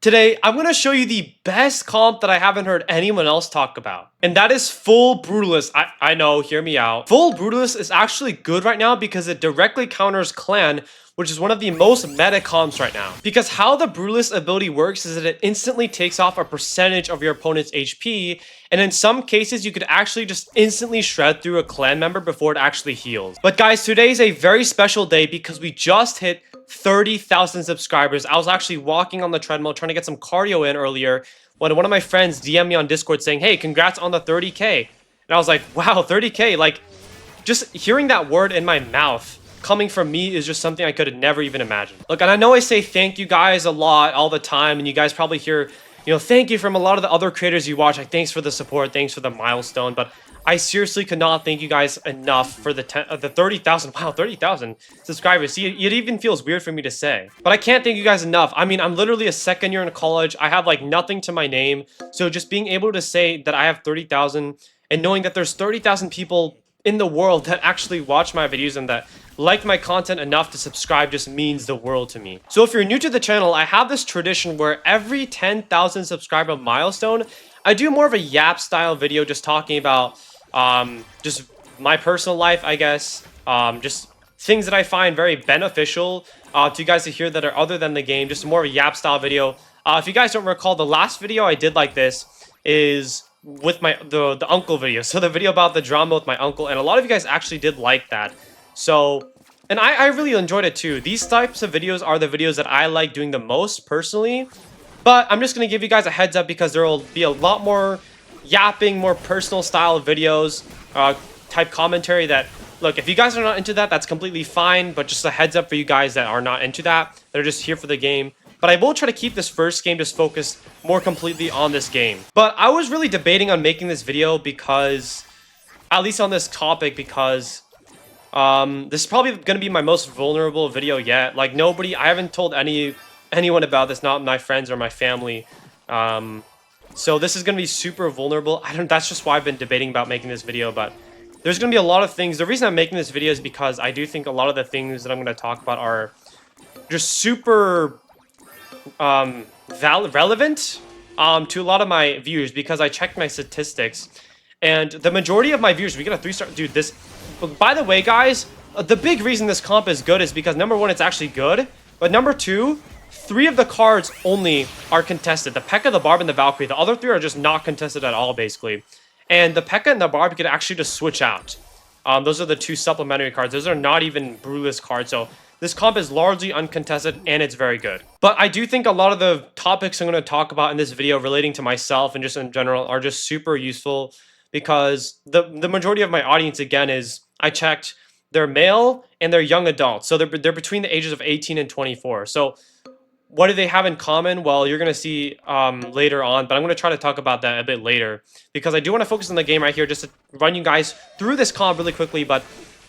Today, I'm going to show you the best comp that I haven't heard anyone else talk about. And that is full Brutalist. I know, hear me out. Full Brutalist is actually good right now because it directly counters Clan, which is one of the most meta comps right now. Because how the Brutalist ability works is that it instantly takes off a percentage of your opponent's HP, and in some cases, you could actually just instantly shred through a Clan member before it actually heals. But guys, today is a very special day because we just hit 30,000 subscribers. I was actually walking on the treadmill trying to get some cardio in earlier when one of my friends DM'd me on Discord saying, hey, congrats on the 30K. And I was like, wow, 30K. Like, just hearing that word in my mouth coming from me is just something I could have never even imagined. Look, and I know I say thank you guys a lot all the time, and you guys probably hear, thank you from a lot of the other creators you watch. Like, thanks for the support, thanks for the milestone, but I seriously could not thank you guys enough for the 30,000. Wow, 30,000 subscribers. See, it even feels weird for me to say. But I can't thank you guys enough. I mean, I'm literally a second year in college. I have like nothing to my name. So just being able to say that I have 30,000 and knowing that there's 30,000 people in the world that actually watch my videos and that like my content enough to subscribe just means the world to me. So if you're new to the channel, I have this tradition where every 10,000 subscriber milestone, I do more of a yap style video just talking about just my personal life, I guess. Just things that I find very beneficial to you guys to hear that are other than the game. Just more of a yap style video. If you guys don't recall, the last video I did like this is with the uncle video. So the video about the drama with my uncle, and a lot of you guys actually did like that. So, and I really enjoyed it too. These types of videos are the videos that I like doing the most personally. But I'm just going to give you guys a heads up because there will be a lot more yapping, more personal style videos, type commentary that, look, if you guys are not into that, that's completely fine. But just a heads up for you guys that are not into that. They're just here for the game. But I will try to keep this first game just focused more completely on this game. But I was really debating on making this video because, at least on this topic, because this is probably going to be my most vulnerable video yet. Like, I haven't told anyone about this, not my friends or my family. So this is going to be super vulnerable. That's just why I've been debating about making this video, but there's going to be a lot of things. The reason I'm making this video is because I do think a lot of the things that I'm going to talk about are just super relevant to a lot of my viewers, because I checked my statistics and the majority of my viewers, we get a 3-star. Dude, this, by the way, guys, the big reason this comp is good is because number one, it's actually good, but number two, 3 of the cards only are contested. The P.E.K.K.A, the Barb, and the Valkyrie. The other 3 are just not contested at all, basically. And the P.E.K.K.A and the Barb, you could actually just switch out. Those are the 2 supplementary cards. Those are not even Brutalist cards. So this comp is largely uncontested, and it's very good. But I do think a lot of the topics I'm going to talk about in this video relating to myself and just in general are just super useful, because the majority of my audience, again, is, I checked, they're male and they're young adults. So they're between the ages of 18 and 24. So what do they have in common? Well, you're going to see later on, but I'm going to try to talk about that a bit later, because I do want to focus on the game right here just to run you guys through this comp really quickly. But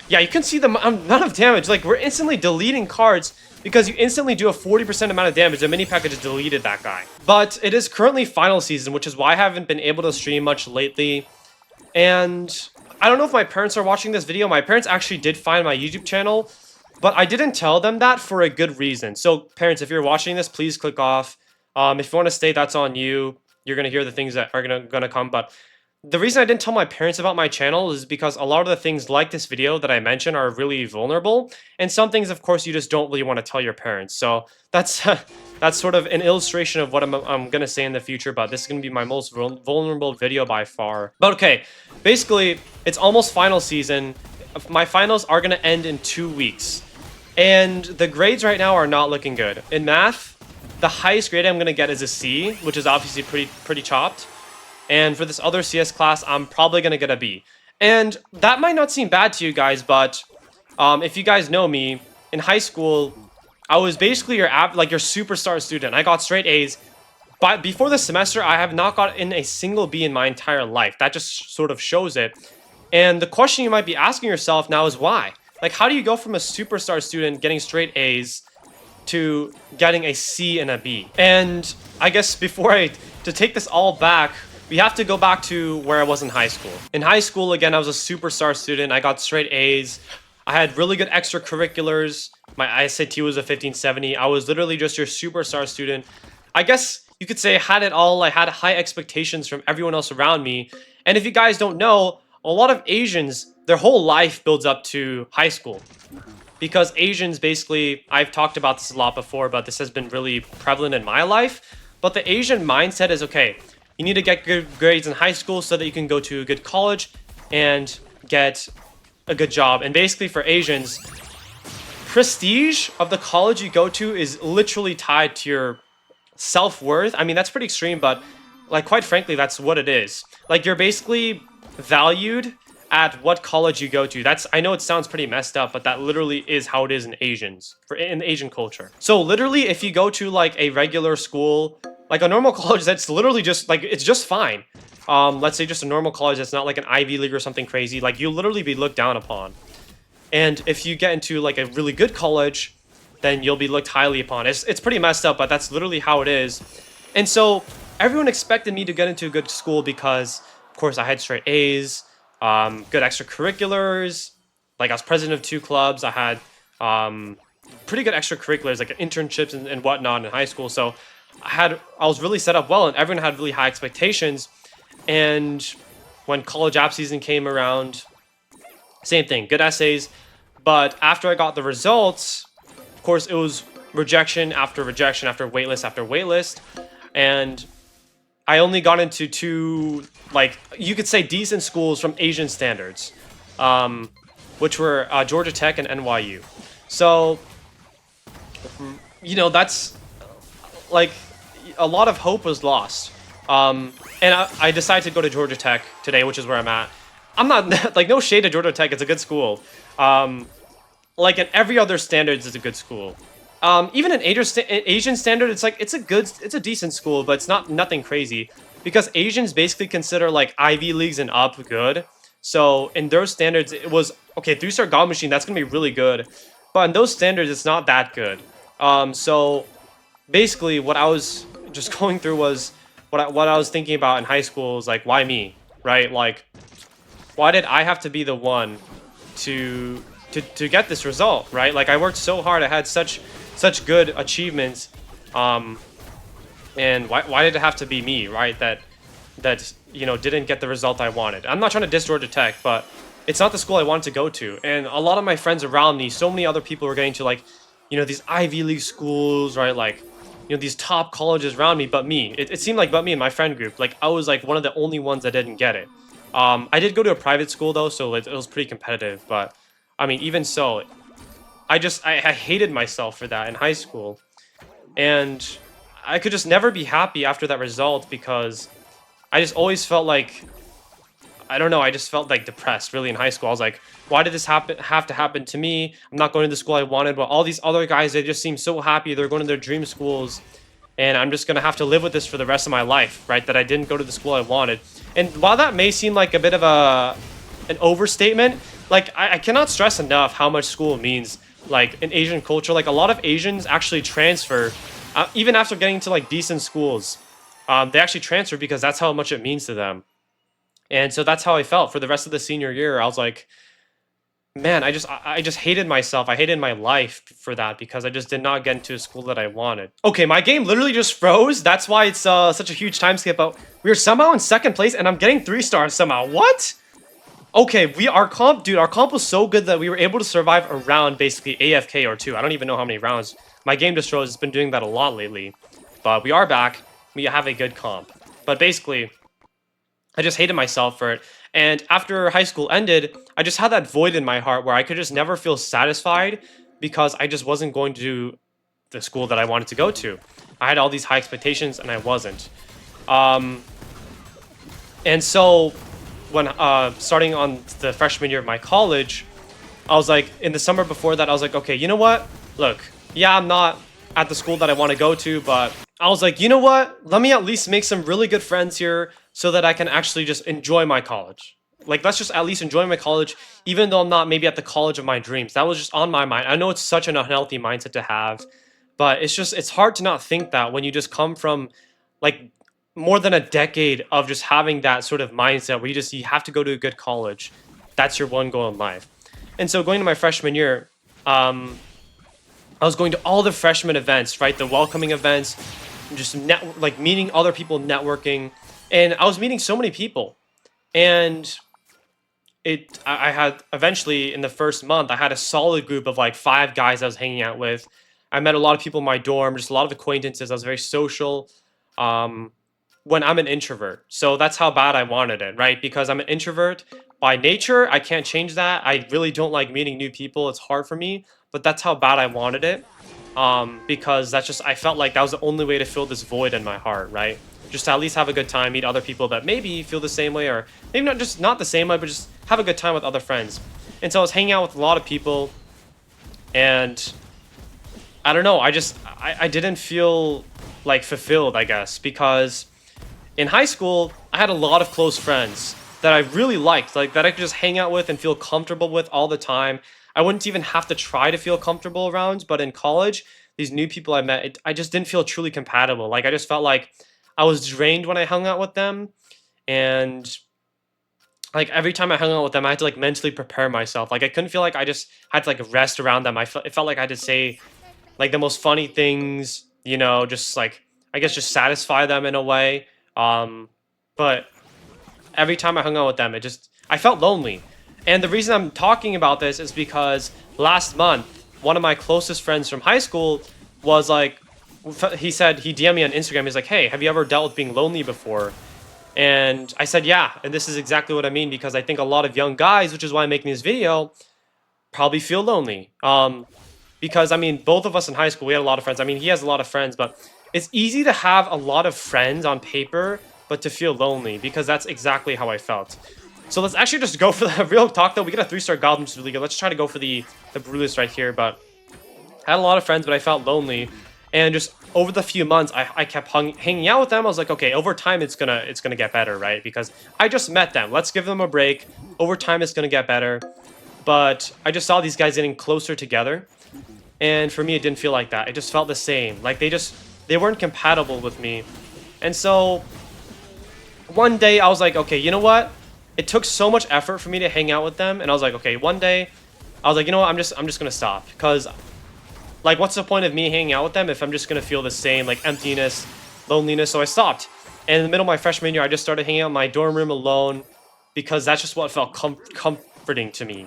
yeah, you can see the amount of damage. Like, we're instantly deleting cards because you instantly do a 40% amount of damage. The mini package just deleted that guy. But it is currently final season, which is why I haven't been able to stream much lately. And I don't know if my parents are watching this video. My parents actually did find my YouTube channel, but I didn't tell them that for a good reason. So parents, if you're watching this, please click off. If you want to stay, that's on you. You're going to hear the things that are going to come. But the reason I didn't tell my parents about my channel is because a lot of the things like this video that I mentioned are really vulnerable. And some things, of course, you just don't really want to tell your parents. So that's that's sort of an illustration of what I'm going to say in the future. But this is going to be my most vulnerable video by far. But okay, basically, it's almost final season. My finals are going to end in 2 weeks. And the grades right now are not looking good. In math, the highest grade I'm going to get is a C, which is obviously pretty chopped. And for this other CS class, I'm probably going to get a B. And that might not seem bad to you guys, but if you guys know me, in high school, I was basically your superstar student. I got straight A's. But before the semester, I have not gotten a single B in my entire life. That just sort of shows it. And the question you might be asking yourself now is why? Like, how do you go from a superstar student getting straight A's to getting a C and a B? And I guess to take this all back, we have to go back to where I was in high school. In high school, again, I was a superstar student. I got straight A's. I had really good extracurriculars. My SAT was a 1570. I was literally just your superstar student. I guess you could say I had it all. I had high expectations from everyone else around me. And if you guys don't know, a lot of Asians, their whole life builds up to high school. Because Asians basically, I've talked about this a lot before, but this has been really prevalent in my life. But the Asian mindset is, okay, you need to get good grades in high school so that you can go to a good college and get a good job. And basically for Asians, prestige of the college you go to is literally tied to your self-worth. I mean, that's pretty extreme, but like quite frankly, that's what it is. Like you're basically valued at what college you go to. That's, I know it sounds pretty messed up, but that literally is how it is in in Asian culture. So literally if you go to like a regular school, like a normal college, that's literally just like, it's just fine. Let's say just a normal college that's not like an Ivy League or something crazy, like you'll literally be looked down upon. And if you get into like a really good college, then you'll be looked highly upon. It's pretty messed up, but that's literally how it is. And so everyone expected me to get into a good school because, of course, I had straight A's, good extracurriculars. Like I was president of 2 clubs. I had pretty good extracurriculars, like internships and whatnot in high school. So I was really set up well, and everyone had really high expectations. And when college app season came around, same thing, good essays. But after I got the results, of course, it was rejection after rejection after waitlist after waitlist. And I only got into 2, like, you could say decent schools from Asian standards, which were Georgia Tech and NYU. So, you know, that's, like, a lot of hope was lost. And I decided to go to Georgia Tech today, which is where I'm at. I'm not, like, no shade to Georgia Tech, it's a good school. Like, in every other standards, it's a good school. Even in Asian standard, it's like, it's a decent school, but it's nothing crazy. Because Asians basically consider, like, Ivy Leagues and up good. So, in those standards, it was, okay, 3-star God Machine, that's gonna be really good. But in those standards, it's not that good. So, basically, what I was just going through was, what I was thinking about in high school is, like, why me, right? Like, why did I have to be the one to get this result, right? Like, I worked so hard, I had such good achievements, and why did it have to be me, right? That you know, didn't get the result I wanted. I'm not trying to diss Georgia Tech, but it's not the school I wanted to go to. And a lot of my friends around me, so many other people were getting to, like, you know, these Ivy League schools, right? Like, you know, these top colleges around me, but me. It seemed like but me and my friend group. Like, I was like one of the only ones that didn't get it. I did go to a private school though, so it was pretty competitive. But I mean, even so, I hated myself for that in high school, and I could just never be happy after that result because I just always felt like, I don't know, I just felt like depressed really in high school. I was like, why did this have to happen to me? I'm not going to the school I wanted, but all these other guys, they just seem so happy. They're going to their dream schools, and I'm just going to have to live with this for the rest of my life, right? That I didn't go to the school I wanted. And while that may seem like a bit of an overstatement, like, I cannot stress enough how much school means, like, in Asian culture. Like, a lot of Asians actually transfer, even after getting to, like, decent schools. They actually transfer because that's how much it means to them. And so that's how I felt for the rest of the senior year. I was like, man, I just hated myself. I hated my life for that because I just did not get into a school that I wanted. Okay, my game literally just froze. That's why it's such a huge time skip. But we are somehow in 2nd place, and I'm getting 3 stars somehow. What? Okay, our comp was so good that we were able to survive a round, basically AFK or 2. I don't even know how many rounds. My game just froze. It's been doing that a lot lately. But we are back. We have a good comp. But basically, I just hated myself for it. And after high school ended, I just had that void in my heart where I could just never feel satisfied because I just wasn't going to the school that I wanted to go to. I had all these high expectations and I wasn't. And so when starting on the freshman year of my college, I was like, in the summer before that, I was like, okay, you know what? Look, yeah, I'm not at the school that I want to go to, but I was like, you know what? Let me at least make some really good friends here so that I can actually just enjoy my college. Like, let's just at least enjoy my college, even though I'm not maybe at the college of my dreams. That was just on my mind. I know it's such an unhealthy mindset to have, but it's hard to not think that when you just come from, like, more than a decade of just having that sort of mindset where you have to go to a good college. That's your one goal in life. And so going to my freshman year, I was going to all the freshman events, right? The welcoming events, just like meeting other people, networking, and I was meeting so many people, and I had eventually in the first month I had a solid group of like 5 guys I was hanging out with. I met a lot of people in my dorm, just a lot of acquaintances. I was very social. Um, when I'm an introvert, so that's how bad I wanted it, right? Because I'm an introvert by nature. I can't change that. I really don't like meeting new people. It's hard for me, but that's how bad I wanted it. Because that's just I felt like that was the only way to fill this void in my heart, right? Just to at least have a good time, meet other people that maybe feel the same way, or maybe not the same way, but just have a good time with other friends. And so I was hanging out with a lot of people, and I don't know, I didn't feel like fulfilled, I guess, because in high school I had a lot of close friends that I really liked, like that I could just hang out with and feel comfortable with all the time. I wouldn't even have to try to feel comfortable around. But in college, these new people I met, I just didn't feel truly compatible. Like I just felt like I was drained when I hung out with them, and like every time I hung out with them, I had to like mentally prepare myself. Like I couldn't feel like I just had to like rest around them. It felt like I had to say like the most funny things, just like I guess just satisfy them in a way. But every time I hung out with them, I felt lonely. And the reason I'm talking about this is because last month, one of my closest friends from high school was like, he said, he DM'd me on Instagram. He's like, hey, have you ever dealt with being lonely before? And I said, yeah. And this is exactly what I mean, because I think a lot of young guys, which is why I'm making this video, probably feel lonely. Because I mean, both of us in high school, we had a lot of friends. I mean, he has a lot of friends, but it's easy to have a lot of friends on paper, but to feel lonely, because that's exactly how I felt. So let's actually just go for the real talk, though. We get a 3-star goblin, which is really good. Let's try to go for the Brutalist right here. But I had a lot of friends, but I felt lonely. And just over the few months, I kept hanging out with them. I was like, okay, over time, it's gonna get better, right? Because I just met them. Let's give them a break. Over time, it's gonna get better. But I just saw these guys getting closer together. And for me, it didn't feel like that. It just felt the same. Like they weren't compatible with me. And so one day I was like, okay, you know what? It took so much effort for me to hang out with them, and I was like, okay, one day I was like, you know what? I'm just gonna stop, because like, what's the point of me hanging out with them if I'm just gonna feel the same like emptiness, loneliness? So I stopped. And in the middle of my freshman year, I just started hanging out in my dorm room alone, because that's just what felt comforting to me,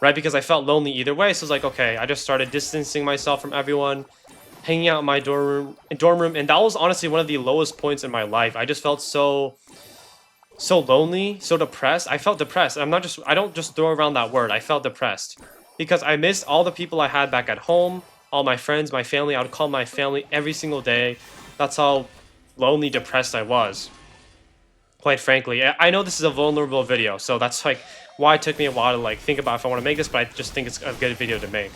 right? Because I felt lonely either way. So I was like, okay, I just started distancing myself from everyone, hanging out in my dorm room, and that was honestly one of the lowest points in my life. I just felt so lonely, so depressed. I felt depressed. I don't just throw around that word. I felt depressed because I missed all the people I had back at home, all my friends, my family. I would call my family every single day. That's how lonely, depressed I was. Quite frankly, I know this is a vulnerable video, so that's like why it took me a while to like think about if I want to make this, but I just think it's a good video to make.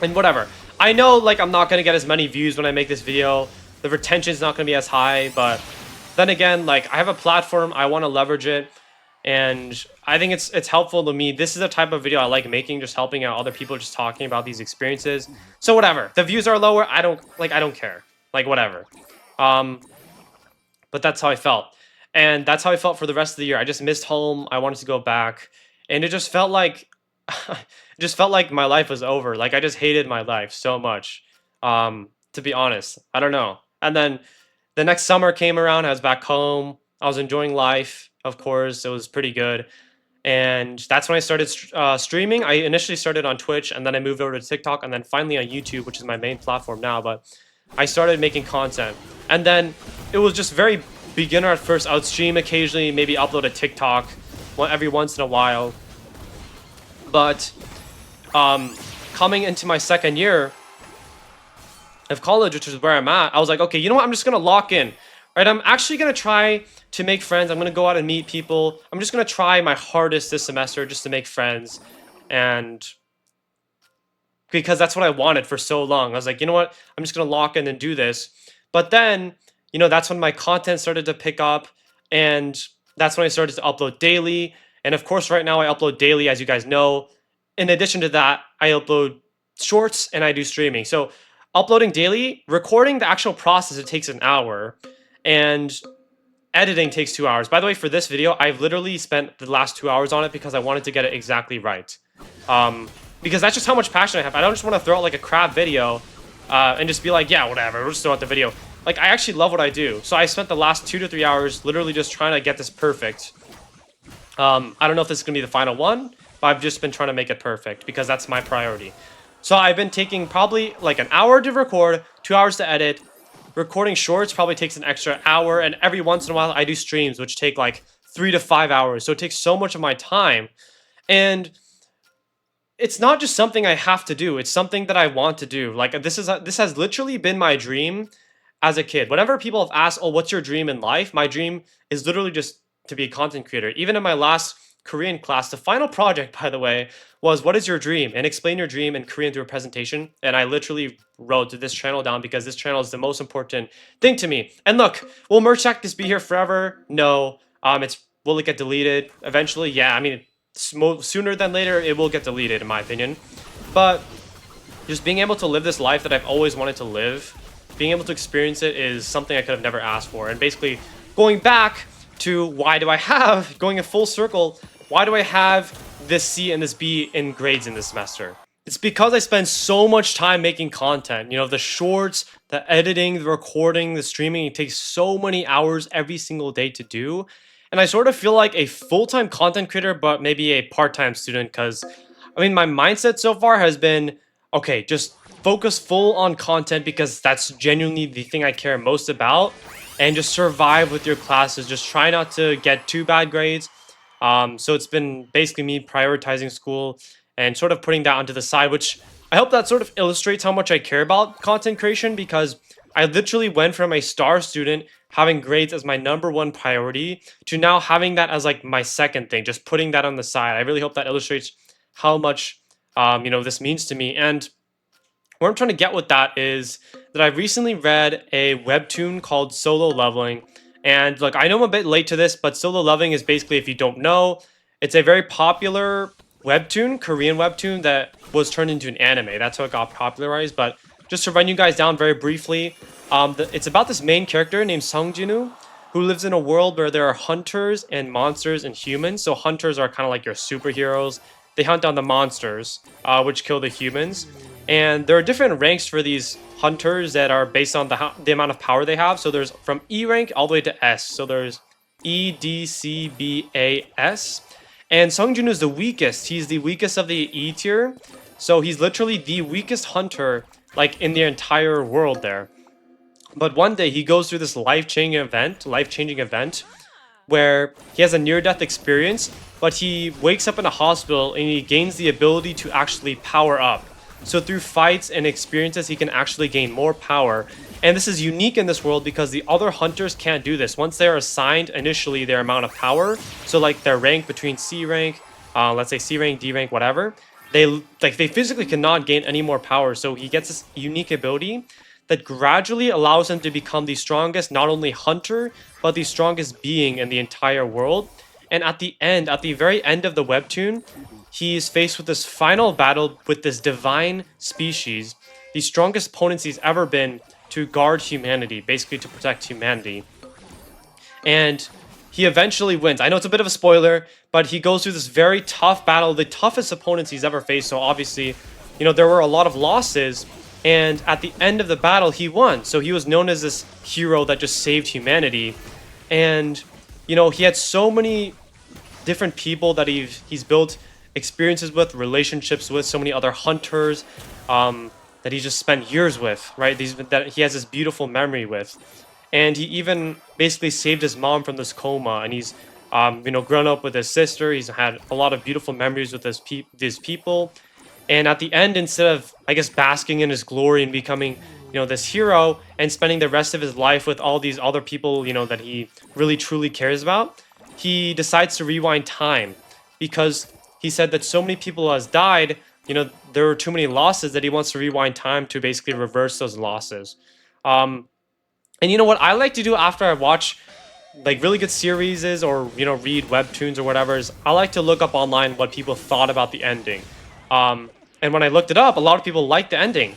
And whatever. I know like I'm not going to get as many views when I make this video. The retention's not going to be as high, but then again, like I have a platform, I want to leverage it, and I think it's helpful to me. This is the type of video I like making, just helping out other people, just talking about these experiences. So whatever. The views are lower, I don't care. Like whatever. But that's how I felt. And that's how I felt for the rest of the year. I just missed home. I wanted to go back. And it just felt like my life was over. Like I just hated my life so much. To be honest. I don't know. And then the next summer came around. I was back home. I was enjoying life. Of course, it was pretty good. And that's when I started streaming. I initially started on Twitch, and then I moved over to TikTok, and then finally on YouTube, which is my main platform now. But I started making content. And then it was just very beginner at first. I would stream occasionally, maybe upload a TikTok every once in a while. But coming into my second year of college, which is where I'm at, I was like, okay, you know what? I'm just going to lock in. Right? I'm actually going to try to make friends. I'm going to go out and meet people. I'm just going to try my hardest this semester just to make friends. And because that's what I wanted for so long. I was like, you know what? I'm just going to lock in and do this. But then, that's when my content started to pick up. And that's when I started to upload daily. And of course, right now I upload daily, as you guys know. In addition to that, I upload shorts and I do streaming. So uploading daily, recording the actual process, it takes an hour. And editing takes 2 hours. By the way, for this video, I've literally spent the last 2 hours on it because I wanted to get it exactly right. Because that's just how much passion I have. I don't just want to throw out like a crap video and just be like, yeah, whatever, we'll just throw out the video. Like, I actually love what I do. So I spent the last 2 to 3 hours literally just trying to get this perfect. I don't know if this is going to be the final one, but I've just been trying to make it perfect because that's my priority. So I've been taking probably like an hour to record, 2 hours to edit. Recording shorts probably takes an extra hour, and every once in a while I do streams which take like 3 to 5 hours. So it takes so much of my time. And it's not just something I have to do. It's something that I want to do. Like this has literally been my dream as a kid. Whenever people have asked, "Oh, what's your dream in life?" My dream is literally just to be a content creator. Even in my last Korean class, the final project, by the way, was "What is your dream?" and explain your dream in Korean through a presentation. And I literally wrote this channel down because this channel is the most important thing to me. And look, will merch this be here forever? No. Will it get deleted eventually? Yeah. I mean, sooner than later, it will get deleted, in my opinion. But just being able to live this life that I've always wanted to live, being able to experience it is something I could have never asked for. And basically, going back to going a full circle, why do I have this C and this B in grades in this semester? It's because I spend so much time making content. You know, the shorts, the editing, the recording, the streaming, it takes so many hours every single day to do. And I sort of feel like a full-time content creator, but maybe a part-time student because, I mean, my mindset so far has been, okay, just focus full on content because that's genuinely the thing I care most about, and just survive with your classes. Just try not to get too bad grades. So it's been basically me prioritizing school and sort of putting that onto the side, which I hope that sort of illustrates how much I care about content creation because I literally went from a star student having grades as my #1 priority to now having that as like my second thing, just putting that on the side. I really hope that illustrates how much this means to me. And what I'm trying to get with that is that I recently read a webtoon called Solo Leveling. And look, I know I'm a bit late to this, but Solo Leveling is basically, if you don't know, it's a very popular webtoon, Korean webtoon that was turned into an anime. That's how it got popularized. But just to run you guys down very briefly, it's about this main character named Sung Jinwoo, who lives in a world where there are hunters and monsters and humans. So hunters are kind of like your superheroes. They hunt down the monsters, which kill the humans. And there are different ranks for these hunters that are based on the amount of power they have. So there's from E rank all the way to S. So there's E, D, C, B, A, S. And Sungjun is the weakest. He's the weakest of the E tier. So he's literally the weakest hunter like in the entire world there. But one day he goes through this life-changing event where he has a near-death experience, but he wakes up in a hospital and he gains the ability to actually power up. So through fights and experiences, he can actually gain more power. And this is unique in this world because the other hunters can't do this. Once they're assigned initially their amount of power, so like their rank between C rank, let's say C rank, D rank, whatever, they physically cannot gain any more power. So he gets this unique ability that gradually allows him to become the strongest, not only hunter, but the strongest being in the entire world. And at the very end of the webtoon, he's faced with this final battle with this divine species, the strongest opponents he's ever been to guard humanity, basically to protect humanity. And he eventually wins. I know it's a bit of a spoiler, but he goes through this very tough battle, the toughest opponents he's ever faced. So obviously, there were a lot of losses. And at the end of the battle, he won. So he was known as this hero that just saved humanity. And, he had so many different people that he's built experiences with, relationships with, so many other hunters that he just spent years with, right? That he has this beautiful memory with. And he even basically saved his mom from this coma. And he's, grown up with his sister. He's had a lot of beautiful memories with these people. And at the end, instead of, I guess, basking in his glory and becoming, this hero and spending the rest of his life with all these other people, that he really truly cares about, he decides to rewind time because he said that so many people has died, there were too many losses that he wants to rewind time to basically reverse those losses. And you know what I like to do after I watch like really good series or, read webtoons or whatever is I like to look up online what people thought about the ending. And when I looked it up, a lot of people liked the ending.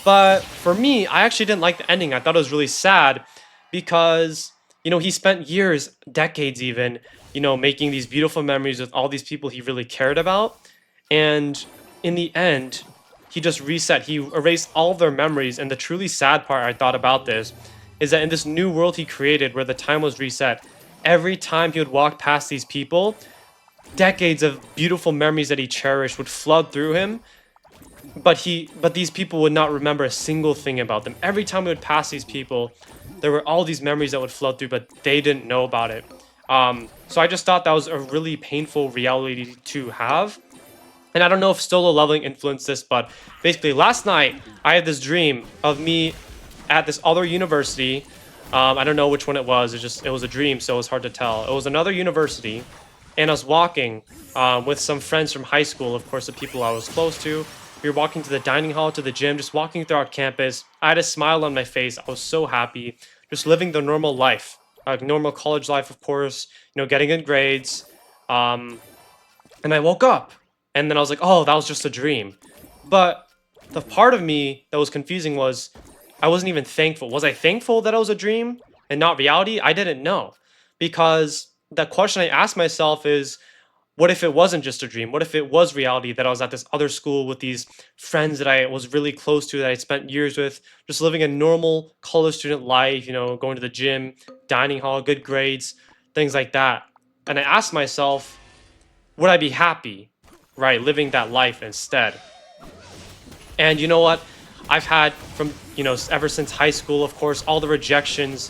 But for me, I actually didn't like the ending. I thought it was really sad because, he spent years, decades even, making these beautiful memories with all these people he really cared about. And in the end, he just reset. He erased all of their memories. And the truly sad part I thought about this is that in this new world he created where the time was reset, every time he would walk past these people, decades of beautiful memories that he cherished would flood through him, but these people would not remember a single thing about them. Every time we would pass these people, there were all these memories that would flood through, but they didn't know about it. So I just thought that was a really painful reality to have. And I don't know if solo leveling influenced this, but basically last night I had this dream of me at this other university. I don't know which one it was. It was a dream, so it was hard to tell. It was another university, and I was walking with some friends from high school. Of course, the people I was close to. We were walking to the dining hall, to the gym, just walking throughout campus. I had a smile on my face. I was so happy, just living the normal life, normal college life, of course. Getting good grades. And I woke up, and then I was like, "Oh, that was just a dream." But the part of me that was confusing was I wasn't even thankful. Was I thankful that it was a dream and not reality? I didn't know. Because the question I asked myself is, what if it wasn't just a dream? What if it was reality that I was at this other school with these friends that I was really close to, that I spent years with, just living a normal college student life, going to the gym, dining hall, good grades, things like that. And I asked myself, would I be happy, right, living that life instead? And you know what? I've had ever since high school, of course, all the rejections,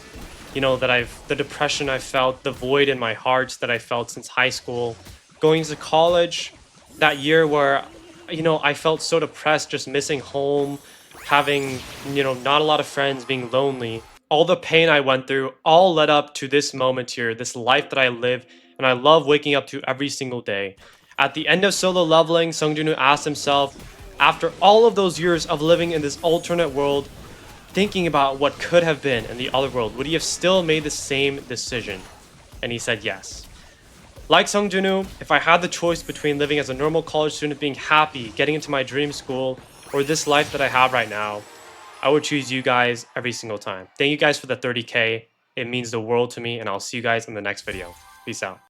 the depression I felt, the void in my heart that I felt since high school, going to college, that year where, I felt so depressed, just missing home, having, not a lot of friends, being lonely. All the pain I went through all led up to this moment here, this life that I live, and I love waking up to every single day. At the end of solo leveling, Sung Jin-woo asked himself, after all of those years of living in this alternate world, thinking about what could have been in the other world, would he have still made the same decision? And he said yes. Like Sung Jin-woo, if I had the choice between living as a normal college student, being happy, getting into my dream school, or this life that I have right now, I would choose you guys every single time. Thank you guys for the 30K. It means the world to me, and I'll see you guys in the next video. Peace out.